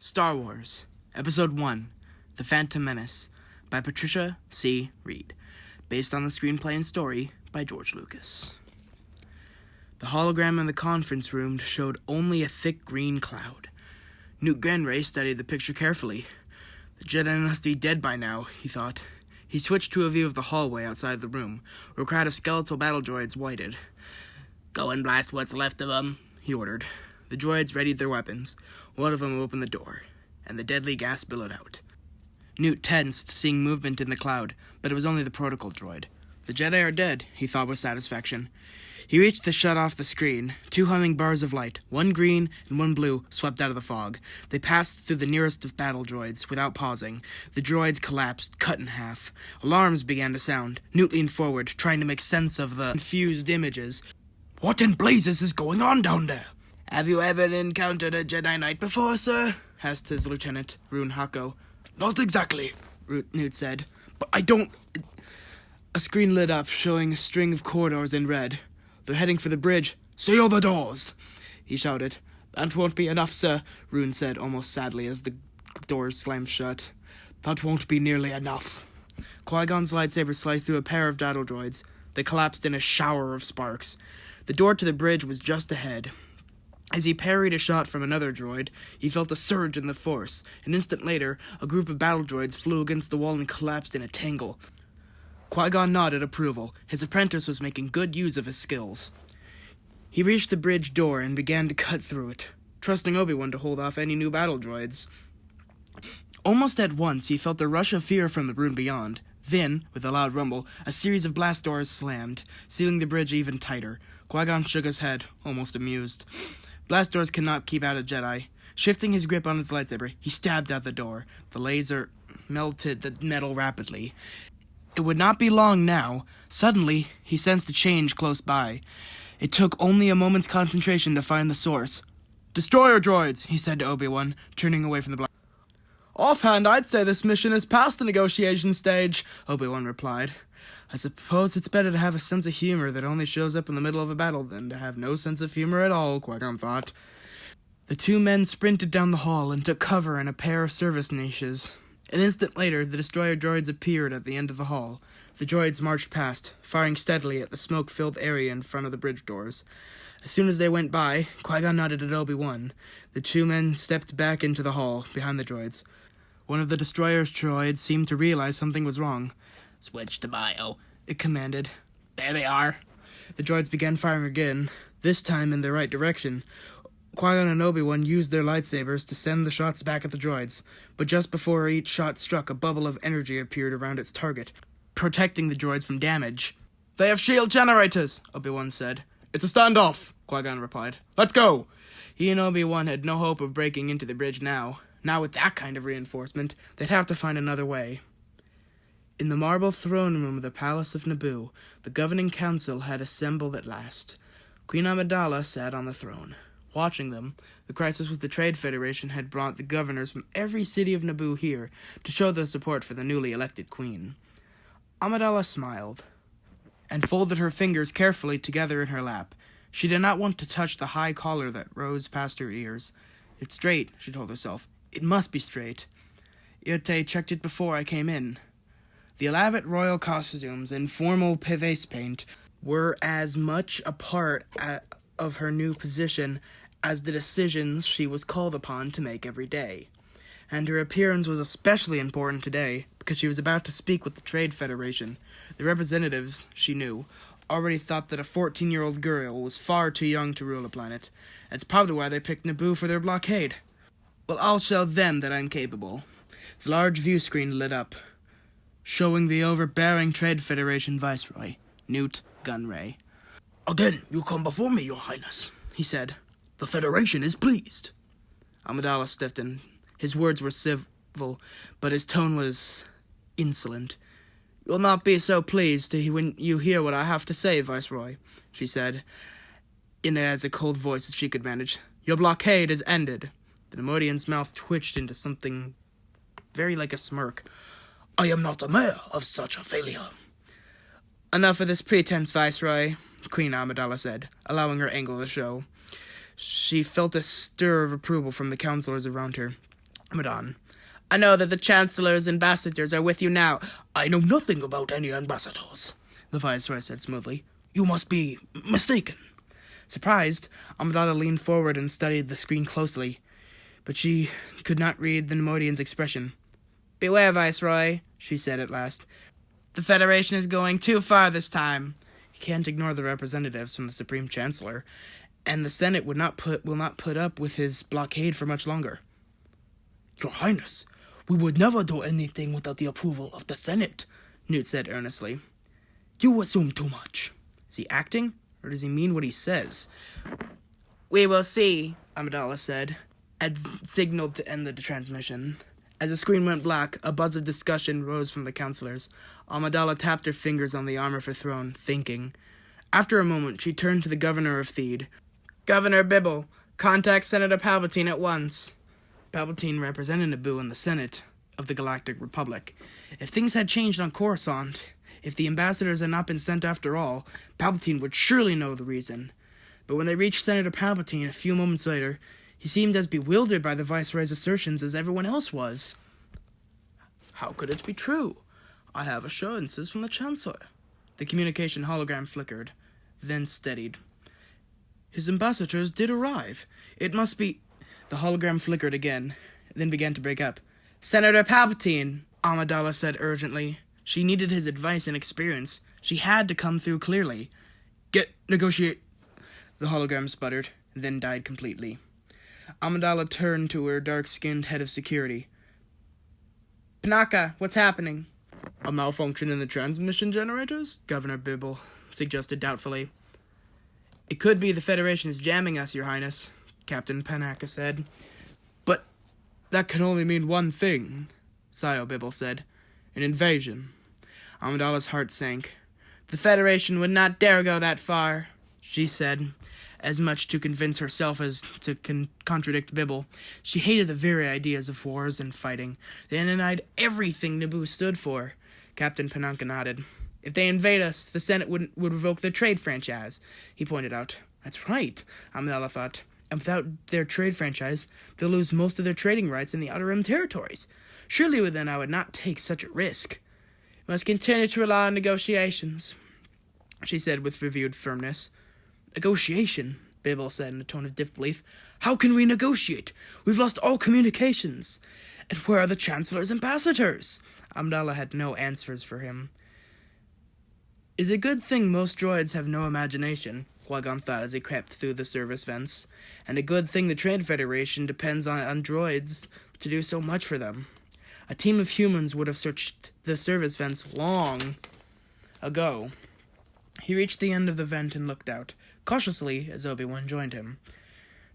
Star Wars, Episode 1, The Phantom Menace, by Patricia C. Reed, based on the screenplay and story by George Lucas. The hologram in the conference room showed only a thick green cloud. Newt Gunray studied the picture carefully. The Jedi must be dead by now, he thought. He switched to a view of the hallway outside the room, where a crowd of skeletal battle droids waited. "Go and blast what's left of them," he ordered. The droids readied their weapons. One of them opened the door, and the deadly gas billowed out. Newt tensed, seeing movement in the cloud, but it was only the protocol droid. The Jedi are dead, he thought with satisfaction. He reached to shut off the screen. 2 humming bars of light, one green and one blue, swept out of the fog. They passed through the nearest of battle droids without pausing. The droids collapsed, cut in half. Alarms began to sound. Newt leaned forward, trying to make sense of the confused images. "What in blazes is going on down there?" "Have you ever encountered a Jedi Knight before, sir?" asked his lieutenant, Rune Hako. "Not exactly," Newt said. "But I don't..." A screen lit up, showing a string of corridors in red. "They're heading for the bridge. Seal the doors!" he shouted. "That won't be enough, sir," Rune said, almost sadly, as the doors slammed shut. "That won't be nearly enough." Qui-Gon's lightsaber sliced through a pair of battle droids. They collapsed in a shower of sparks. The door to the bridge was just ahead. As he parried a shot from another droid, he felt a surge in the force. An instant later, a group of battle droids flew against the wall and collapsed in a tangle. Qui-Gon nodded approval. His apprentice was making good use of his skills. He reached the bridge door and began to cut through it, trusting Obi-Wan to hold off any new battle droids. Almost at once, he felt a rush of fear from the room beyond. Then, with a loud rumble, a series of blast doors slammed, sealing the bridge even tighter. Qui-Gon shook his head, almost amused. Blast doors cannot keep out a Jedi. Shifting his grip on his lightsaber, he stabbed at the door. The laser melted the metal rapidly. It would not be long now. Suddenly, he sensed a change close by. It took only a moment's concentration to find the source. "Destroyer droids," he said to Obi-Wan, turning away from the blast. "Offhand, I'd say this mission is past the negotiation stage," Obi-Wan replied. "I suppose it's better to have a sense of humor that only shows up in the middle of a battle than to have no sense of humor at all," Qui-Gon thought. The 2 men sprinted down the hall and took cover in a pair of service niches. An instant later, the destroyer droids appeared at the end of the hall. The droids marched past, firing steadily at the smoke-filled area in front of the bridge doors. As soon as they went by, Qui-Gon nodded at Obi-Wan. The 2 men stepped back into the hall, behind the droids. One of the destroyer's droids seemed to realize something was wrong. "Switch to bio," it commanded. "There they are." The droids began firing again, this time in the right direction. Qui-Gon and Obi-Wan used their lightsabers to send the shots back at the droids, but just before each shot struck, a bubble of energy appeared around its target, protecting the droids from damage. "They have shield generators," Obi-Wan said. "It's a standoff," Qui-Gon replied. "Let's go." He and Obi-Wan had no hope of breaking into the bridge now. Now with that kind of reinforcement, they'd have to find another way. In the marble throne room of the Palace of Naboo, the governing council had assembled at last. Queen Amidala sat on the throne. Watching them, the crisis with the Trade Federation had brought the governors from every city of Naboo here to show their support for the newly elected queen. Amidala smiled and folded her fingers carefully together in her lap. She did not want to touch the high collar that rose past her ears. "It's straight," she told herself. "It must be straight. Irte checked it before I came in." The elaborate royal costumes and formal face paint were as much a part of her new position as the decisions she was called upon to make every day. And her appearance was especially important today, because she was about to speak with the Trade Federation. The representatives, she knew, already thought that a 14-year-old girl was far too young to rule a planet. That's probably why they picked Naboo for their blockade. "Well, I'll show them that I'm capable." The large view screen lit up, showing the overbearing Trade Federation Viceroy, Newt Gunray. "Again, you come before me, Your Highness," he said. "The Federation is pleased." Amidala stiffened. His words were civil, but his tone was insolent. "You'll not be so pleased when you hear what I have to say, Viceroy," she said, in as a cold voice as she could manage. "Your blockade is ended." The Neimoidian's mouth twitched into something very like a smirk. "I am not aware of such a failure." "Enough of this pretense, Viceroy," Queen Amidala said, allowing her angle to show. She felt a stir of approval from the counselors around her. Madon. I know that the Chancellor's ambassadors are with you now. I know nothing about any ambassadors, the Viceroy said smoothly. You must be mistaken. Surprised, Amidala leaned forward and studied the screen closely, but she could not read the Neimoidian's expression. Beware, Viceroy, she said at last. The Federation is going too far this time. He can't ignore the representatives from the Supreme Chancellor, and the Senate will not put up with his blockade for much longer. Your Highness, we would never do anything without the approval of the Senate, Newt said earnestly. You assume too much. Is he acting, or does he mean what he says? We will see, Amidala said, and signaled to end the transmission. As the screen went black, a buzz of discussion rose from the counselors. Amidala tapped her fingers on the arm of her throne, thinking. After a moment, she turned to the governor of Theed. Governor Bibble, contact Senator Palpatine at once. Palpatine represented Naboo in the Senate of the Galactic Republic. If things had changed on Coruscant, if the ambassadors had not been sent after all, Palpatine would surely know the reason. But when they reached Senator Palpatine a few moments later, he seemed as bewildered by the Viceroy's assertions as everyone else was. How could it be true? I have assurances from the Chancellor. The communication hologram flickered, then steadied. His ambassadors did arrive. It must be... The hologram flickered again, then began to break up. Senator Palpatine, Amidala said urgently. She needed his advice and experience. She had to come through clearly. Negotiate. The hologram sputtered, then died completely. Amidala turned to her dark-skinned head of security. Panaka, what's happening? A malfunction in the transmission generators? Governor Bibble suggested doubtfully. It could be the Federation is jamming us, Your Highness, Captain Panaka said. But that can only mean one thing, Sio Bibble said. An invasion. Amidala's heart sank. The Federation would not dare go that far, she said, as much to convince herself as to contradict Bibble. She hated the very ideas of wars and fighting. They denied everything Naboo stood for. Captain Panaka nodded. If they invade us, the Senate would revoke their trade franchise, he pointed out. That's right, Amidala thought. And without their trade franchise, they'll lose most of their trading rights in the Outer Rim territories. Surely then I would not take such a risk. We must continue to rely on negotiations, she said with reviewed firmness. Negotiation, Bibble said in a tone of disbelief. How can we negotiate? We've lost all communications. And where are the Chancellor's ambassadors? Amidala had no answers for him. It's a good thing most droids have no imagination, Qui-Gon thought as he crept through the service vents. And a good thing the Trade Federation depends on droids to do so much for them. A team of humans would have searched the service vents long ago. He reached the end of the vent and looked out, cautiously as Obi-Wan joined him.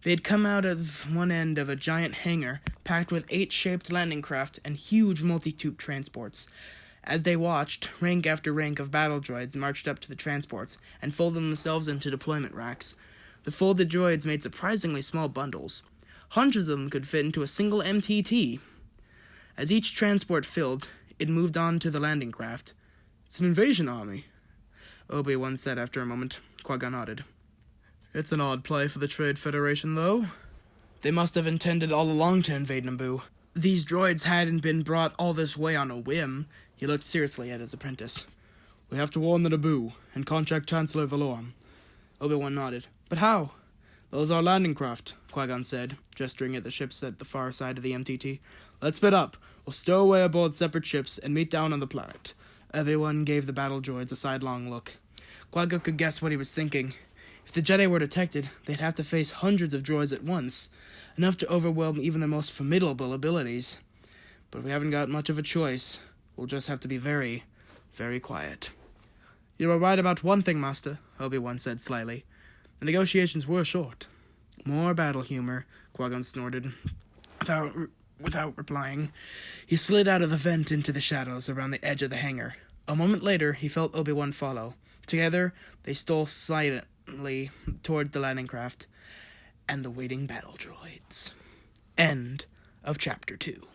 They had come out of one end of a giant hangar packed with 8-shaped landing craft and huge multi-tube transports. As they watched, rank after rank of battle droids marched up to the transports and folded themselves into deployment racks. The folded droids made surprisingly small bundles. Hundreds of them could fit into a single MTT. As each transport filled, it moved on to the landing craft. It's an invasion army, Obi-Wan said after a moment. Qui-Gon nodded. It's an odd play for the Trade Federation, though. They must have intended all along to invade Naboo. These droids hadn't been brought all this way on a whim. He looked seriously at his apprentice. We have to warn the Naboo and contact Chancellor Valorum. Obi-Wan nodded. But how? Those are landing craft, Qui-Gon said, gesturing at the ships at the far side of the MTT. Let's split up. We'll stow away aboard separate ships and meet down on the planet. Everyone gave the battle droids a sidelong look. Qui-Gon could guess what he was thinking. If the Jedi were detected, they'd have to face hundreds of droids at once, enough to overwhelm even their most formidable abilities. But we haven't got much of a choice. We'll just have to be very, very quiet. You were right about one thing, Master, Obi-Wan said slyly. The negotiations were short. More battle humor, Qui-Gon snorted. Without replying, he slid out of the vent into the shadows around the edge of the hangar. A moment later, he felt Obi-Wan follow. Together, they stole silently toward the landing craft and the waiting battle droids. End of Chapter 2.